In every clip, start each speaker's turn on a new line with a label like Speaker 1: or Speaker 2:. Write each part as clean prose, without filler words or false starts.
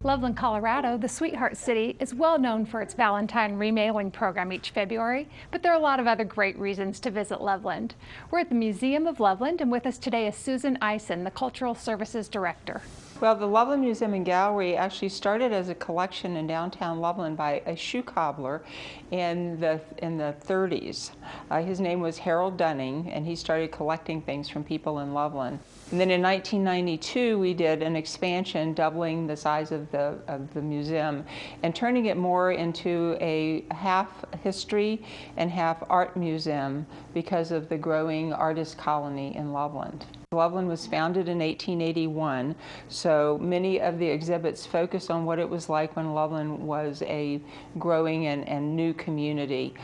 Speaker 1: Loveland, Colorado, the Sweetheart City, is well known for its Valentine remailing program each February, but there are a lot of other great reasons to visit Loveland. We're at the Museum of Loveland, and with us today is Susan Eisen, the Cultural Services Director.
Speaker 2: Well, the Loveland Museum and Gallery actually started as a collection in downtown Loveland by a shoe cobbler in the 30s. His name was Harold Dunning, and he started collecting things from people in Loveland. And then in 1992, we did an expansion, doubling the size of the museum and turning it more into a half history and half art museum because of the growing artist colony in Loveland. Loveland was founded in 1881, so many of the exhibits focus on what it was like when Loveland was a growing and new community.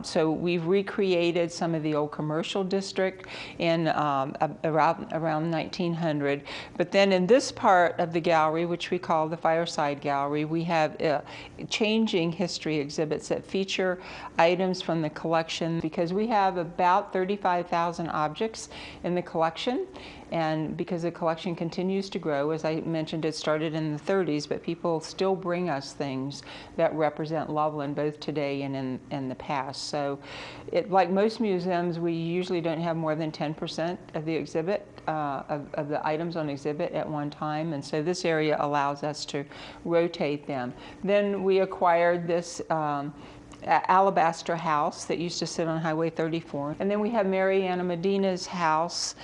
Speaker 2: So we've recreated some of the old commercial district in around 1900, but then in this part of the gallery, which we call the Fireside Gallery, we have changing history exhibits that feature items from the collection, because we have about 35,000 objects in the collection. And because the collection continues to grow, as I mentioned, it started in the 30s, but people still bring us things that represent Loveland both today and in the past. So like most museums, we usually don't have more than 10% of the exhibit, of the items on exhibit at one time, and so this area allows us to rotate them. Then we acquired this alabaster house that used to sit on Highway 34. And then we have Mariana Medina's house,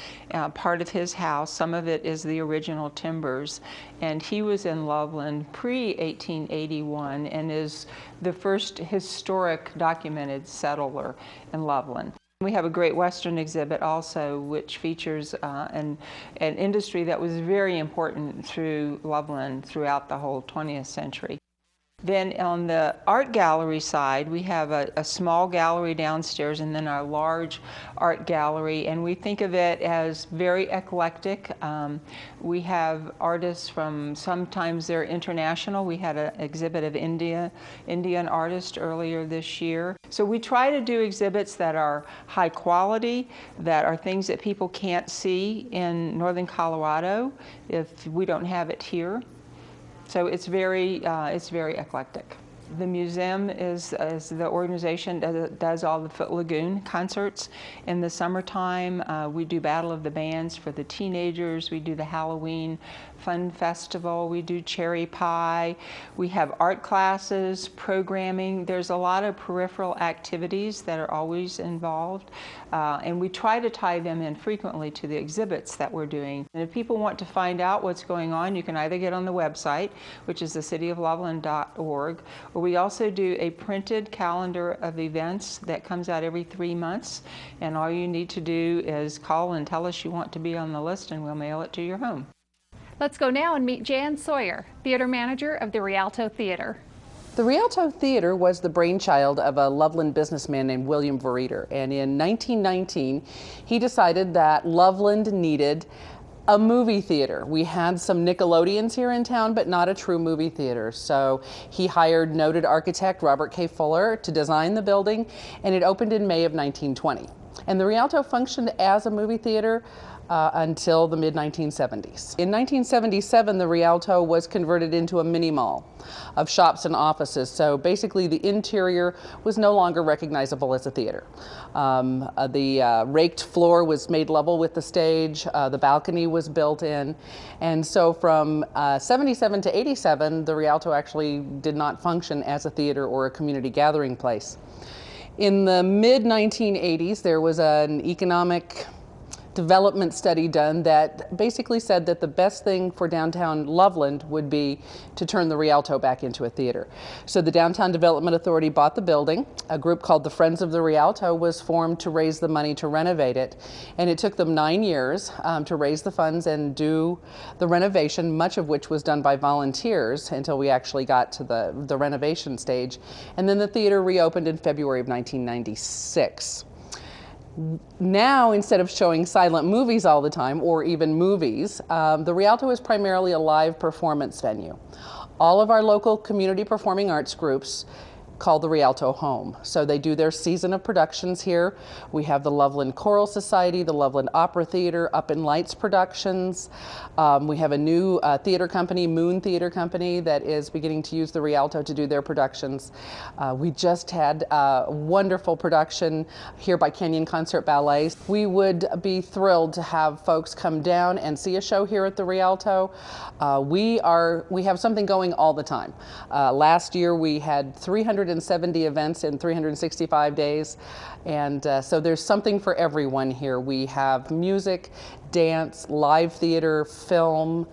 Speaker 2: part of his house. Some of it is the original timbers. And he was in Loveland pre-1881 and is the first historic documented settler in Loveland. We have a Great Western exhibit also, which features an industry that was very important through Loveland throughout the whole 20th century. Then on the art gallery side, we have a small gallery downstairs and then our large art gallery, and we think of it as very eclectic. We have artists from, sometimes they're international. We had an exhibit of Indian artists earlier this year. So we try to do exhibits that are high quality, that are things that people can't see in northern Colorado if we don't have it here. So it's very eclectic. The museum is the organization that does all the Foot Lagoon concerts in the summertime. We do Battle of the Bands for the teenagers. We do the Halloween Fun Festival. We do Cherry Pie. We have art classes, programming. There's a lot of peripheral activities that are always involved. And we try to tie them in frequently to the exhibits that we're doing. And if people want to find out what's going on, you can either get on the website, which is thecityofloveland.org, or we also do a printed calendar of events that comes out every 3 months. And all you need to do is call and tell us you want to be on the list, and we'll mail it to your home.
Speaker 1: Let's go now and meet Jan Sawyer, theater manager of the Rialto Theatre.
Speaker 3: The Rialto Theatre was the brainchild of a Loveland businessman named William Verreter, and in 1919 he decided that Loveland needed a movie theater. We had some Nickelodeons here in town, but not a true movie theater. So he hired noted architect Robert K. Fuller to design the building, and it opened in May of 1920. And the Rialto functioned as a movie theater until the mid-1970s. In 1977, the Rialto was converted into a mini mall of shops and offices. So basically the interior was no longer recognizable as a theater. The raked floor was made level with the stage, the balcony was built in, and so from 77 to 87, the Rialto actually did not function as a theater or a community gathering place. In the mid-1980s, there was an economic development study done that basically said that the best thing for downtown Loveland would be to turn the Rialto back into a theater. So the Downtown Development Authority bought the building. A group called the Friends of the Rialto was formed to raise the money to renovate it. And it took them 9 years to raise the funds and do the renovation, much of which was done by volunteers until we actually got to the renovation stage. And then the theater reopened in February of 1996. Now, instead of showing silent movies all the time, or even movies, the Rialto is primarily a live performance venue. All of our local community performing arts groups called the Rialto home. So they do their season of productions here. We have the Loveland Choral Society, the Loveland Opera Theatre, Up in Lights Productions. We have a new theater company, Moon Theater Company, that is beginning to use the Rialto to do their productions. We just had a wonderful production here by Canyon Concert Ballet. We would be thrilled to have folks come down and see a show here at the Rialto. We have something going all the time. Last year we had 370 events in 365 days, and so there's something for everyone here. We have music, dance, live theater, film,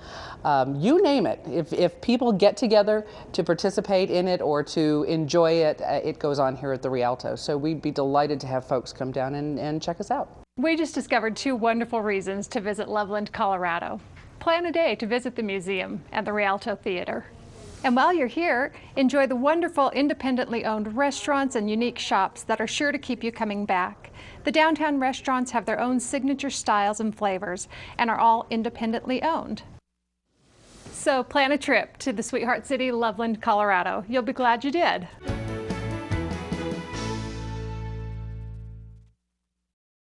Speaker 3: you name it. If people get together to participate in it or to enjoy it, it goes on here at the Rialto. So we'd be delighted to have folks come down and check us out.
Speaker 1: We just discovered 2 wonderful reasons to visit Loveland, Colorado. Plan a day to visit the museum and the Rialto Theatre. And while you're here, enjoy the wonderful independently owned restaurants and unique shops that are sure to keep you coming back. The downtown restaurants have their own signature styles and flavors and are all independently owned. So plan a trip to the sweetheart city, Loveland, Colorado. You'll be glad you did.